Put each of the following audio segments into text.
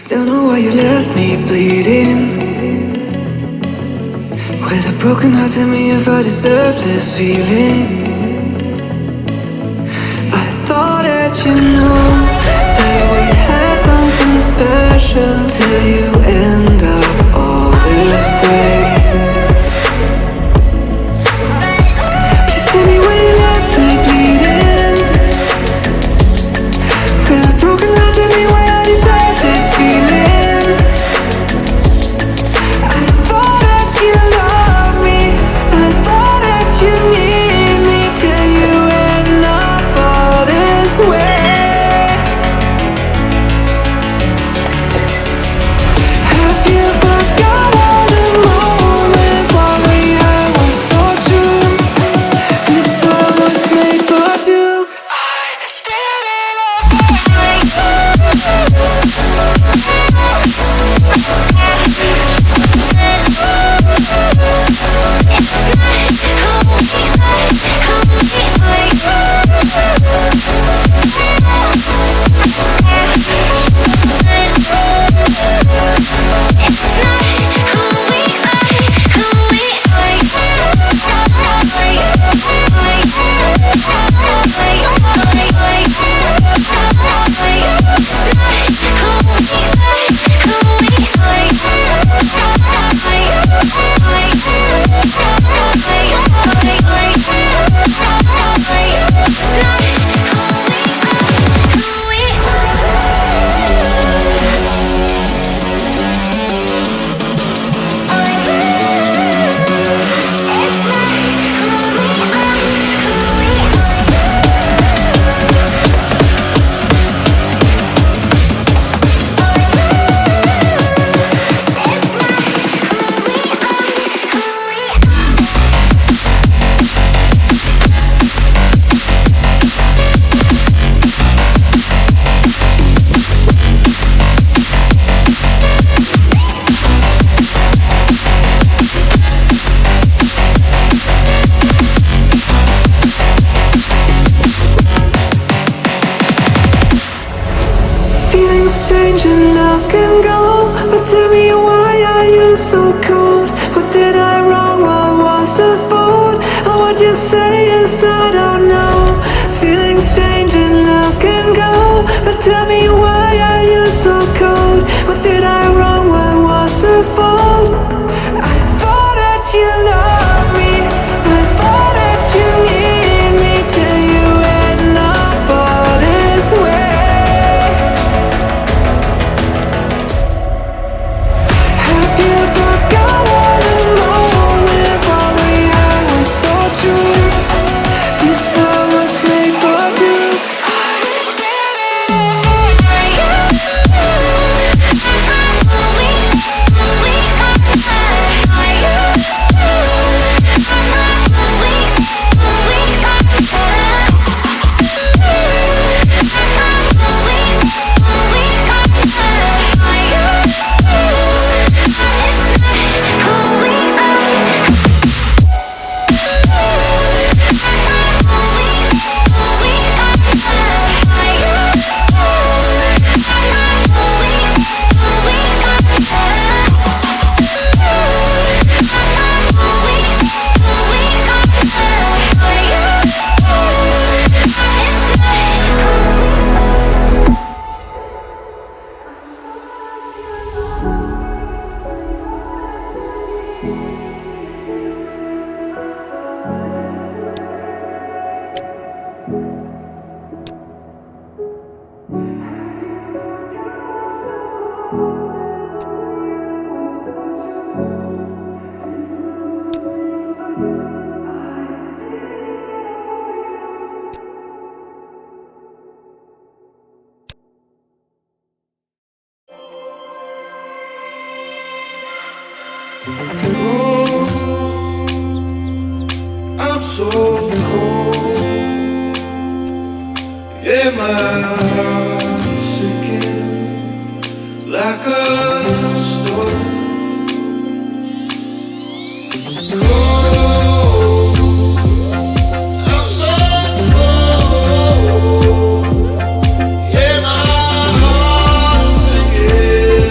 Don't know why you left me bleeding. With a broken heart, tell me if I deserve this feeling. I thought that you knew that we had something special till you end up all this way. Just tell me when you left me bleeding. With a broken heart, tell me why I deserve this feeling. I thought that you loved me, I thought that you need me till you end up all this way. Have you forgot all the moments while we had were so true? This world was made for two. I did it change and love can go, but tell me why are you so cold? What did I wrong? What was the fault? And what you say is I don't know. Feelings change and love can go, but tell me why are you so cold? What did I wrong? What was the fault? I thought that you loved me, I thought that you need me till you end up all this way. I'm so cold. Yeah, my heart's sinking like a storm. Cold. I'm so cold. Yeah, my heart's sinking.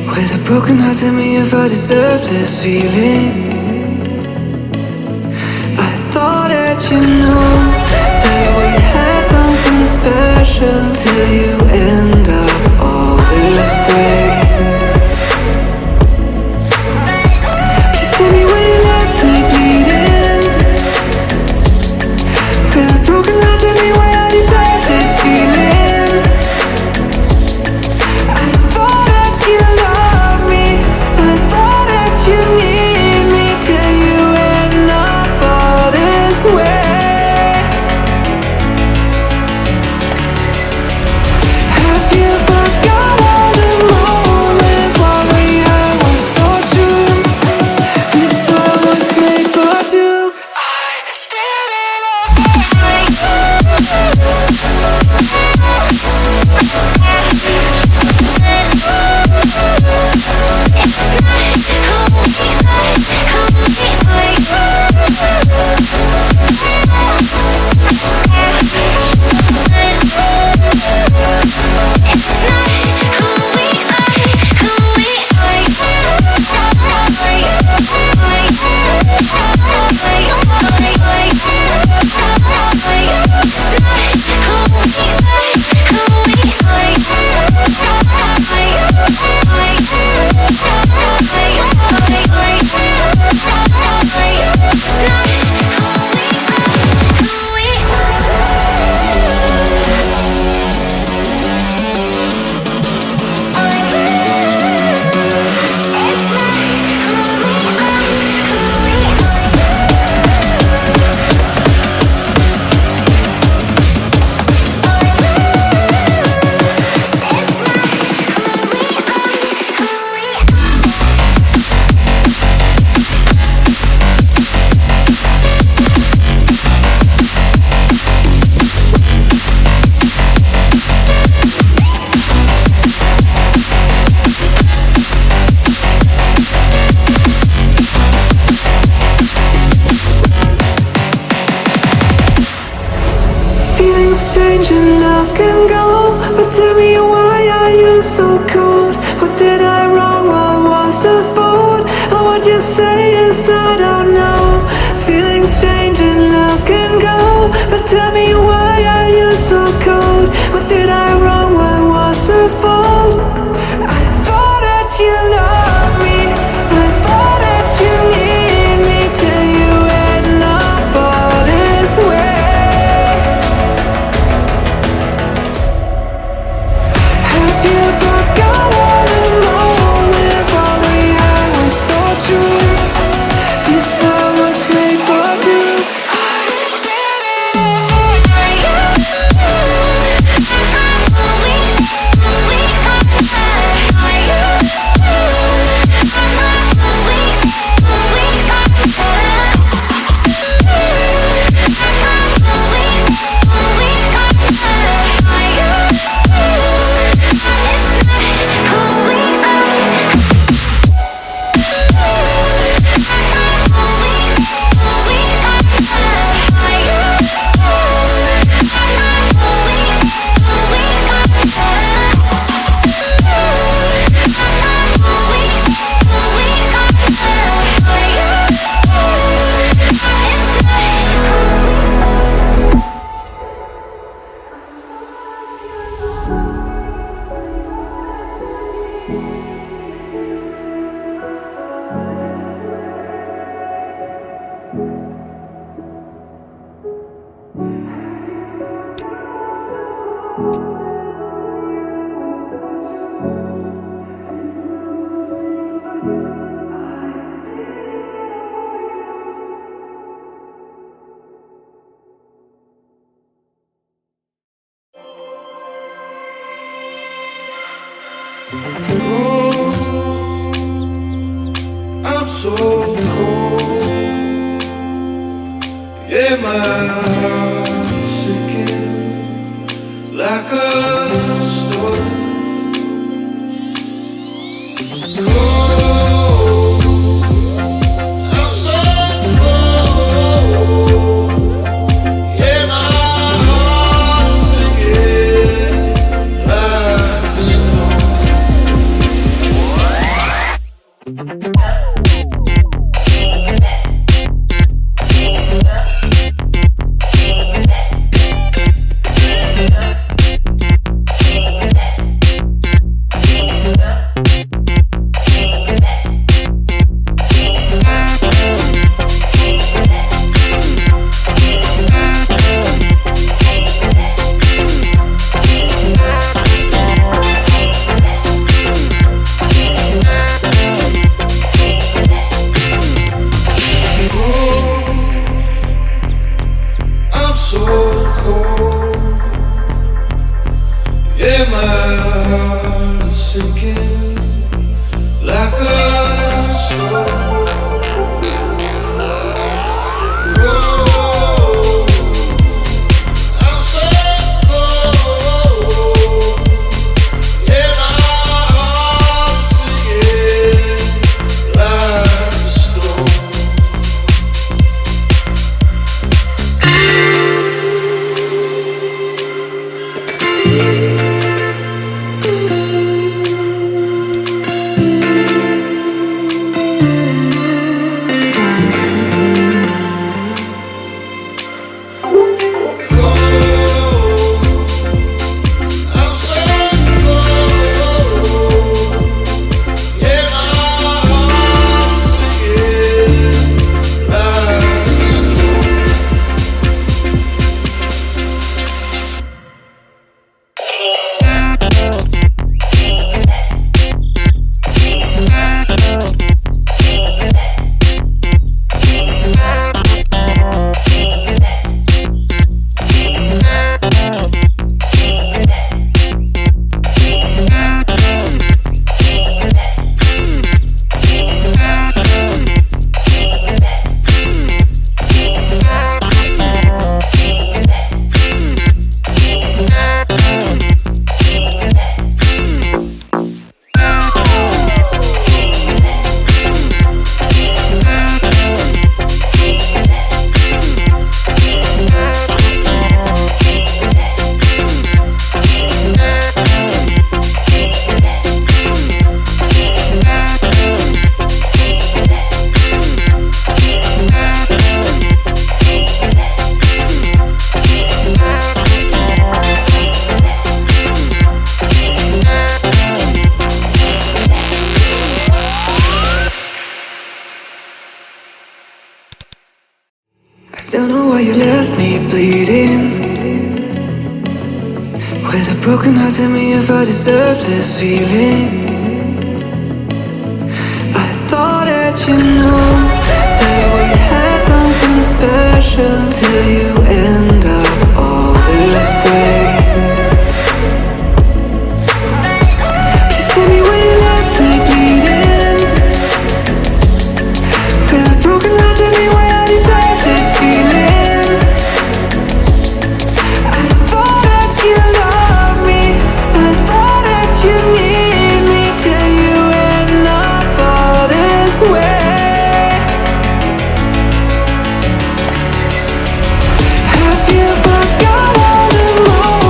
With a broken heart, tell me if I deserve this feeling. I thought that you knew that we had something special till you end up all this way. Please tell me why you left me bleeding. With a broken heart, tell me why I deserve this feeling. I thought that you loved me, I thought that you need me till you end up all this way. Have you forgot all the moments while we had was so true? This world was made for two. I did it Feelings change and love can go, but tell me why are you so cold? What did I wrong? What was the fault? And what you say is I don't know. Feelings change and love can go, but tell me why are you so cold? What did I wrong? What was the fault? I thought that you loved me, I thought that you need me till you end up all this way. Have you forgot all the moments while we had was so true? This world was made for two. I did I'm so cold. Yeah, my heart's sinking like a stone. I'm so cold. Yeah, my heart is sinking like a stone. Don't know why you left me bleeding. With a broken heart, tell me if I deserve this feeling. I thought that you know that we had something special till you end up all this way. Please tell me why you left me bleeding. With a broken heart, tell me why I deserve this feeling. I thought that you loved me, I thought that you need me till you end up all this way. Have you forgot all the moments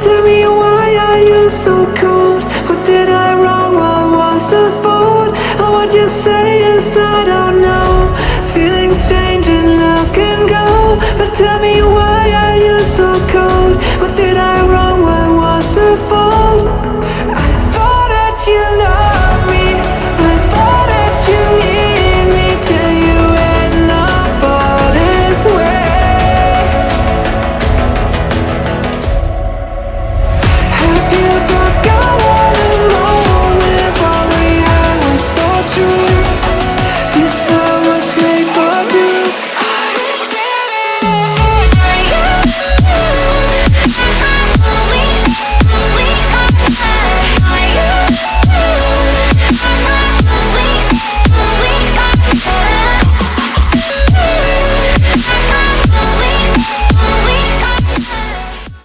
tell me why are you so cold?